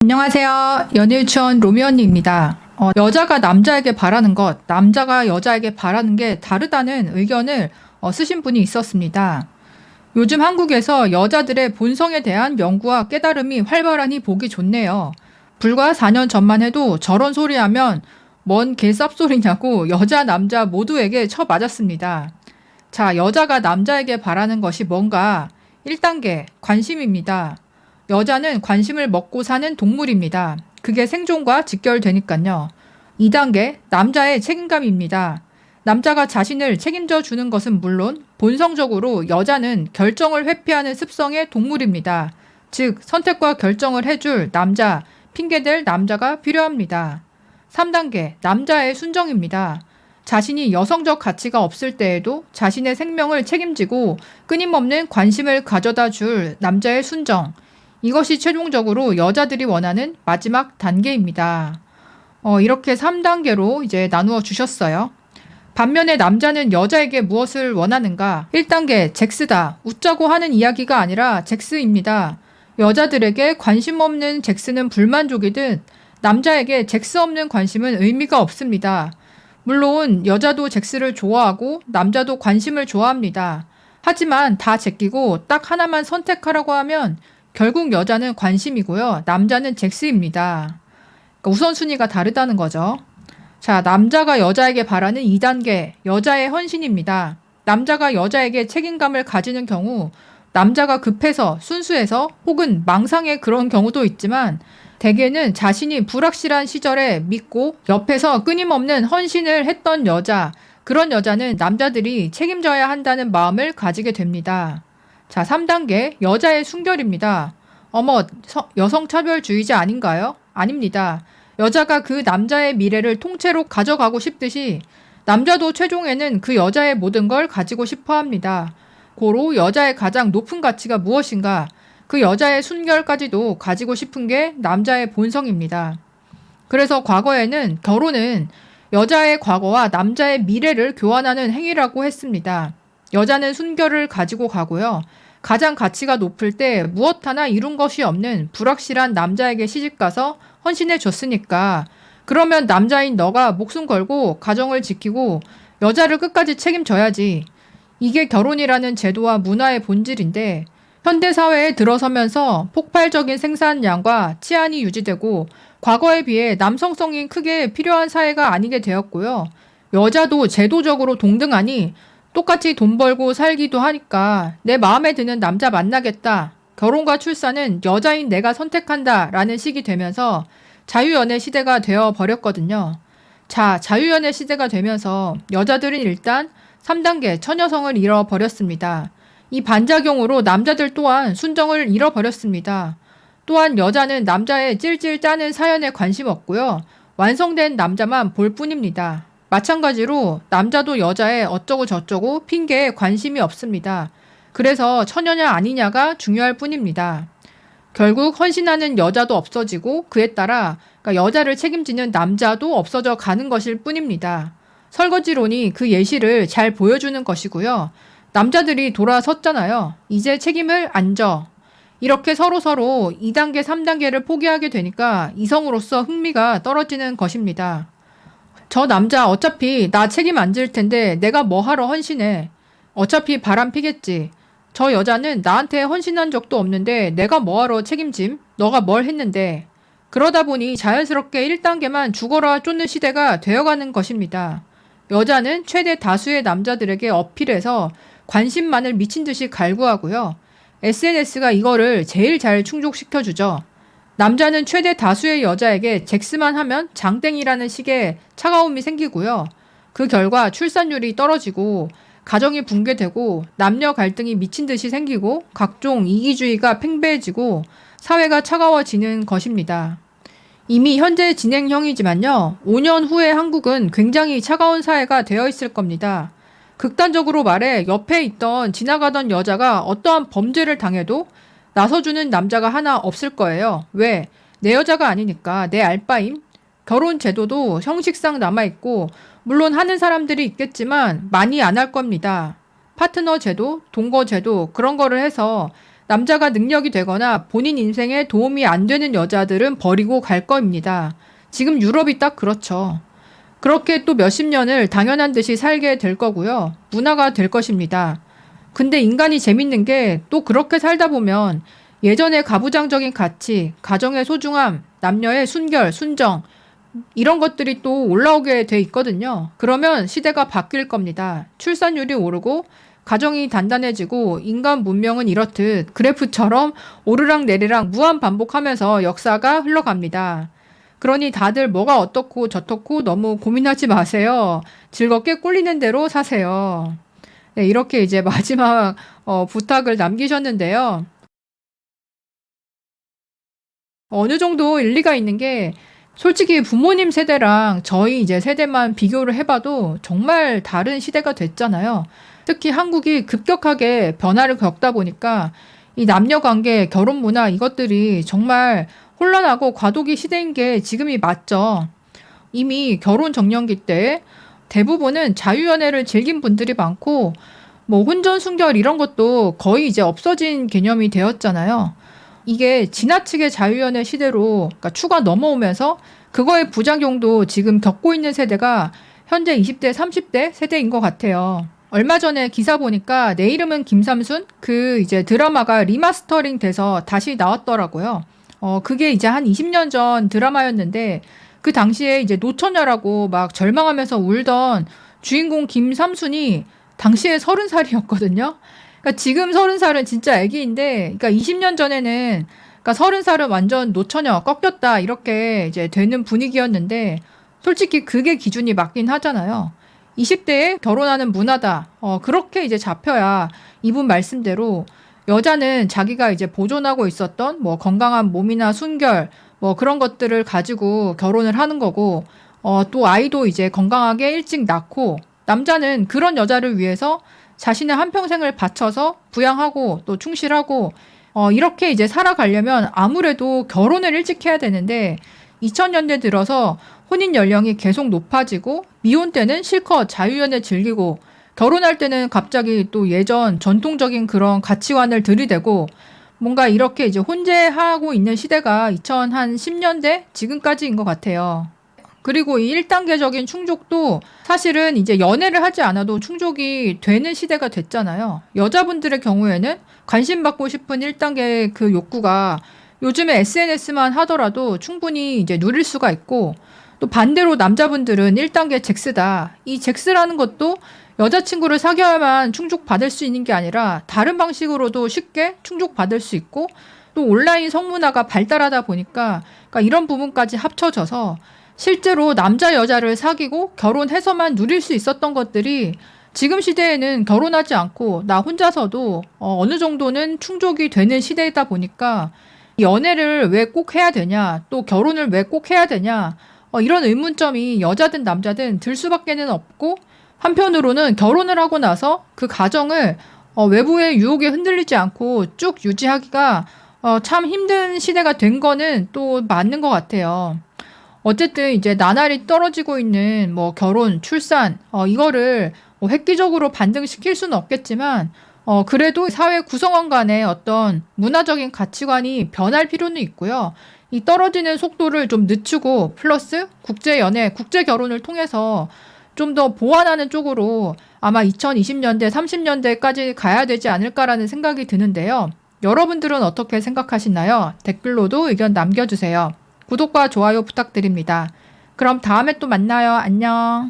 안녕하세요. 연애유치원 로미 언니입니다. 여자가 남자에게 바라는 것, 남자가 여자에게 바라는 게 다르다는 의견을 쓰신 분이 있었습니다. 요즘 한국에서 여자들의 본성에 대한 연구와 깨달음이 활발하니 보기 좋네요. 불과 4년 전만 해도 저런 소리 하면 뭔 개쌉소리냐고 여자, 남자 모두에게 쳐맞았습니다. 자, 여자가 남자에게 바라는 것이 뭔가? 1단계, 관심입니다. 여자는 관심을 먹고 사는 동물입니다. 그게 생존과 직결되니까요. 2단계, 남자의 책임감입니다. 남자가 자신을 책임져 주는 것은 물론 본성적으로 여자는 결정을 회피하는 습성의 동물입니다. 즉, 선택과 결정을 해줄 남자, 핑계댈 남자가 필요합니다. 3단계, 남자의 순정입니다. 자신이 여성적 가치가 없을 때에도 자신의 생명을 책임지고 끊임없는 관심을 가져다 줄 남자의 순정. 이것이 최종적으로 여자들이 원하는 마지막 단계입니다. 이렇게 3단계로 이제 나누어 주셨어요. 반면에 남자는 여자에게 무엇을 원하는가? 1단계, 잭스다. 웃자고 하는 이야기가 아니라 잭스입니다. 여자들에게 관심 없는 잭스는 불만족이듯 남자에게 잭스 없는 관심은 의미가 없습니다. 물론 여자도 잭스를 좋아하고 남자도 관심을 좋아합니다. 하지만 다 제끼고 딱 하나만 선택하라고 하면 결국 여자는 관심이고요. 남자는 잭스입니다. 그러니까 우선순위가 다르다는 거죠. 자, 남자가 여자에게 바라는 2단계, 여자의 헌신입니다. 남자가 여자에게 책임감을 가지는 경우 남자가 급해서 순수해서 혹은 망상의 그런 경우도 있지만 대개는 자신이 불확실한 시절에 믿고 옆에서 끊임없는 헌신을 했던 여자, 그런 여자는 남자들이 책임져야 한다는 마음을 가지게 됩니다. 자, 3단계, 여자의 순결입니다. 어머, 여성차별주의자 아닌가요? 아닙니다. 여자가 그 남자의 미래를 통째로 가져가고 싶듯이 남자도 최종에는 그 여자의 모든 걸 가지고 싶어 합니다. 고로 여자의 가장 높은 가치가 무엇인가? 그 여자의 순결까지도 가지고 싶은 게 남자의 본성입니다. 그래서 과거에는 결혼은 여자의 과거와 남자의 미래를 교환하는 행위라고 했습니다. 여자는 순결을 가지고 가고요. 가장 가치가 높을 때 무엇 하나 이룬 것이 없는 불확실한 남자에게 시집가서 헌신해 줬으니까 그러면 남자인 너가 목숨 걸고 가정을 지키고 여자를 끝까지 책임져야지. 이게 결혼이라는 제도와 문화의 본질인데 현대사회에 들어서면서 폭발적인 생산량과 치안이 유지되고 과거에 비해 남성성이 크게 필요한 사회가 아니게 되었고요. 여자도 제도적으로 동등하니 똑같이 돈 벌고 살기도 하니까 내 마음에 드는 남자 만나겠다. 결혼과 출산은 여자인 내가 선택한다 라는 식이 되면서 자유연애 시대가 되어 버렸거든요. 자, 자유연애 시대가 되면서 여자들은 일단 3단계 처녀성을 잃어버렸습니다. 이 반작용으로 남자들 또한 순정을 잃어버렸습니다. 또한 여자는 남자의 찔찔 짜는 사연에 관심 없고요. 완성된 남자만 볼 뿐입니다. 마찬가지로 남자도 여자의 어쩌고 저쩌고 핑계에 관심이 없습니다. 그래서 처녀냐 아니냐가 중요할 뿐입니다. 결국 헌신하는 여자도 없어지고 그에 따라 여자를 책임지는 남자도 없어져 가는 것일 뿐입니다. 설거지론이 그 예시를 잘 보여주는 것이고요. 남자들이 돌아섰잖아요. 이제 책임을 안 져. 이렇게 서로서로 2단계, 3단계를 포기하게 되니까 이성으로서 흥미가 떨어지는 것입니다. 저 남자 어차피 나 책임 안 질 텐데 내가 뭐 하러 헌신해. 어차피 바람 피겠지. 저 여자는 나한테 헌신한 적도 없는데 내가 뭐 하러 책임짐? 너가 뭘 했는데. 그러다 보니 자연스럽게 1단계만 죽어라 쫓는 시대가 되어가는 것입니다. 여자는 최대 다수의 남자들에게 어필해서 관심만을 미친 듯이 갈구하고요. SNS가 이거를 제일 잘 충족시켜주죠. 남자는 최대 다수의 여자에게 잭스만 하면 장땡이라는 식의 차가움이 생기고요. 그 결과 출산율이 떨어지고 가정이 붕괴되고 남녀 갈등이 미친 듯이 생기고 각종 이기주의가 팽배해지고 사회가 차가워지는 것입니다. 이미 현재 진행형이지만요. 5년 후에 한국은 굉장히 차가운 사회가 되어 있을 겁니다. 극단적으로 말해 옆에 있던 지나가던 여자가 어떠한 범죄를 당해도 나서주는 남자가 하나 없을 거예요. 왜? 내 여자가 아니니까 내 알바임. 결혼 제도도 형식상 남아있고 물론 하는 사람들이 있겠지만 많이 안 할 겁니다. 파트너 제도, 동거 제도 그런 거를 해서 남자가 능력이 되거나 본인 인생에 도움이 안 되는 여자들은 버리고 갈 겁니다. 지금 유럽이 딱 그렇죠. 그렇게 또 몇십 년을 당연한 듯이 살게 될 거고요. 문화가 될 것입니다. 근데 인간이 재밌는 게 또 그렇게 살다 보면 예전의 가부장적인 가치, 가정의 소중함, 남녀의 순결, 순정 이런 것들이 또 올라오게 돼 있거든요. 그러면 시대가 바뀔 겁니다. 출산율이 오르고 가정이 단단해지고 인간 문명은 이렇듯 그래프처럼 오르락내리락 무한 반복하면서 역사가 흘러갑니다. 그러니 다들 뭐가 어떻고 저떻고 너무 고민하지 마세요. 즐겁게 꿀리는 대로 사세요. 네, 이렇게 이제 마지막 부탁을 남기셨는데요. 어느 정도 일리가 있는 게 솔직히 부모님 세대랑 저희 이제 세대만 비교를 해봐도 정말 다른 시대가 됐잖아요. 특히 한국이 급격하게 변화를 겪다 보니까 이 남녀 관계, 결혼 문화 이것들이 정말 혼란하고 과도기 시대인 게 지금이 맞죠. 이미 결혼 정년기 때 대부분은 자유연애를 즐긴 분들이 많고 뭐 혼전 순결 이런 것도 거의 이제 없어진 개념이 되었잖아요. 이게 지나치게 자유연애 시대로 그러니까 추가 넘어오면서 그거의 부작용도 지금 겪고 있는 세대가 현재 20대, 30대 세대인 것 같아요. 얼마 전에 기사 보니까 내 이름은 김삼순 그 이제 드라마가 리마스터링 돼서 다시 나왔더라고요. 그게 이제 한 20년 전 드라마였는데 그 당시에 이제 노처녀라고 막 절망하면서 울던 주인공 김삼순이 당시에 30살이었거든요. 그러니까 지금 30살은 진짜 애기인데, 그러니까 20년 전에는, 그러니까 30살은 완전 노처녀, 꺾였다, 이렇게 이제 되는 분위기였는데, 솔직히 그게 기준이 맞긴 하잖아요. 20대에 결혼하는 문화다. 그렇게 이제 잡혀야 이분 말씀대로 여자는 자기가 이제 보존하고 있었던 뭐 건강한 몸이나 순결, 뭐 그런 것들을 가지고 결혼을 하는 거고, 또 아이도 이제 건강하게 일찍 낳고, 남자는 그런 여자를 위해서 자신의 한평생을 바쳐서 부양하고 또 충실하고 이렇게 이제 살아가려면 아무래도 결혼을 일찍 해야 되는데 2000년대 들어서 혼인 연령이 계속 높아지고 미혼 때는 실컷 자유연애 즐기고 결혼할 때는 갑자기 또 예전 전통적인 그런 가치관을 들이대고 뭔가 이렇게 이제 혼재하고 있는 시대가 2010년대 지금까지인 것 같아요. 그리고 이 1단계적인 충족도 사실은 이제 연애를 하지 않아도 충족이 되는 시대가 됐잖아요. 여자분들의 경우에는 관심 받고 싶은 1단계 그 욕구가 요즘에 SNS만 하더라도 충분히 이제 누릴 수가 있고 또 반대로 남자분들은 1단계 잭스다. 이 잭스라는 것도 여자친구를 사귀어야만 충족받을 수 있는 게 아니라 다른 방식으로도 쉽게 충족받을 수 있고 또 온라인 성문화가 발달하다 보니까 그러니까 이런 부분까지 합쳐져서 실제로 남자 여자를 사귀고 결혼해서만 누릴 수 있었던 것들이 지금 시대에는 결혼하지 않고 나 혼자서도 어느 정도는 충족이 되는 시대이다 보니까 연애를 왜 꼭 해야 되냐, 또 결혼을 왜 꼭 해야 되냐, 이런 의문점이 여자든 남자든 들 수밖에는 없고 한편으로는 결혼을 하고 나서 그 가정을 외부의 유혹에 흔들리지 않고 쭉 유지하기가 참 힘든 시대가 된 거는 또 맞는 것 같아요. 어쨌든 이제 나날이 떨어지고 있는 뭐 결혼, 출산, 이거를 뭐 획기적으로 반등시킬 수는 없겠지만, 그래도 사회 구성원 간의 어떤 문화적인 가치관이 변할 필요는 있고요. 이 떨어지는 속도를 좀 늦추고, 플러스 국제연애, 국제결혼을 통해서 좀 더 보완하는 쪽으로 아마 2020년대, 30년대까지 가야 되지 않을까라는 생각이 드는데요. 여러분들은 어떻게 생각하시나요? 댓글로도 의견 남겨주세요. 구독과 좋아요 부탁드립니다. 그럼 다음에 또 만나요. 안녕.